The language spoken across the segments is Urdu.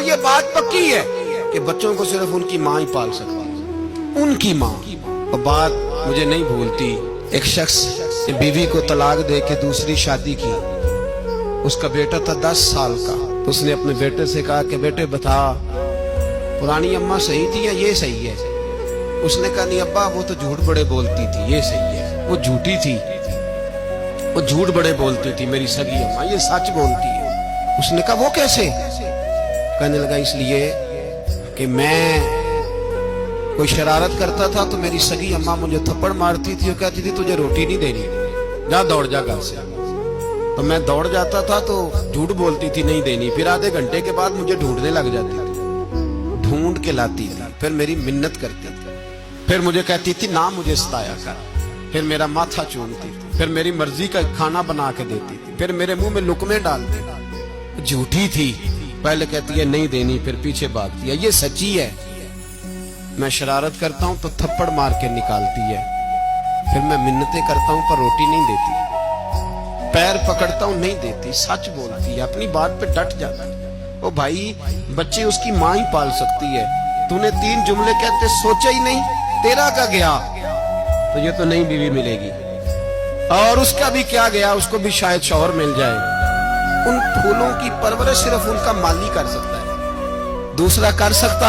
اور یہ بات پکی ہے کہ بچوں کو صرف ان کی ماں ہی پال سکتی ہے، ان کی ماں۔ اور بات مجھے نہیں بھولتی، ایک شخص نے بیوی کو طلاق دے کے دوسری شادی کی، اس کا بیٹا تھا 10 سال کا، تو اس نے اپنے بیٹے سے کہا کہ بیٹے بتا پرانی اماں صحیح تھی یا یہ صحیح ہے؟ اس نے کہا نہیں ابا وہ تو جھوٹ بڑے بولتی تھی، یہ صحیح ہے۔ وہ جھوٹی تھی، وہ جھوٹ بڑے بولتی تھی میری سگی اماں، یہ سچ بولتی ہے۔ اس نے کہا وہ کیسے؟ کہنے لگا اس لیے کہ میں کوئی شرارت کرتا تھا تو میری سگی اماں مجھے تھپڑ مارتی تھی اور کہتی تھی تجھے روٹی نہیں دینی، جا دوڑ جا گھر سے۔ تو میں دوڑ جاتا تھا تو جھوٹ بولتی تھی نہیں دینی، پھر آدھے گھنٹے کے بعد مجھے ڈھونڈنے لگ جاتی تھی، ڈھونڈ کے لاتی تھی، پھر میری منت کرتی تھی، پھر مجھے کہتی تھی نہ مجھے ستایا کر، پھر میرا ماتھا چومتی تھی، پھر میری مرضی کا کھانا بنا کے دیتی تھی، پھر میرے منہ میں لقمے ڈالتی تھی۔ جھوٹی تھی، پہلے کہتی ہے نہیں دینی، پھر پیچھے بھاگتی ہے۔ یہ سچی ہے، میں شرارت کرتا ہوں تو تھپڑ مار کے نکالتی ہے، پھر میں منتیں کرتا ہوں پر روٹی نہیں دیتی، پیر پکڑتا ہوں نہیں دیتی، سچ بولتی ہے، اپنی بات پہ ڈٹ جاتی ہے۔ او بھائی بچے اس کی ماں ہی پال سکتی ہے، تو نے 3 جملے کہتے سوچا ہی نہیں، تیرا کا گیا تو یہ تو نئی بیوی ملے گی، اور اس کا بھی کیا گیا، اس کو بھی شاید شوہر مل جائے۔ ان پھولوں کی پرورش صرف ان کا مالی کر سکتا ہے، دوسرا کر سکتا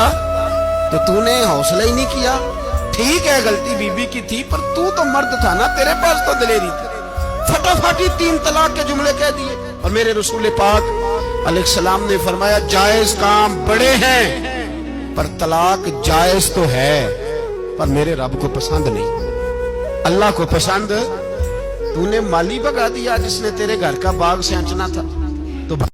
تو تو نے حوصلہ ہی نہیں کیا۔ ٹھیک ہے غلطی بیوی کی تھی پر تو مرد تھا نا، تیرے پاس تو دلیری تھی، فٹافٹ 3 طلاق کے جملے کہہ دیے۔ اور میرے رسول پاک علیہ السلام نے فرمایا جائز کام بڑے ہیں پر طلاق جائز تو ہے پر میرے رب کو پسند نہیں، اللہ کو پسند۔ تو نے مالی بگا دیا جس نے تیرے گھر کا باغ سینچنا تھا،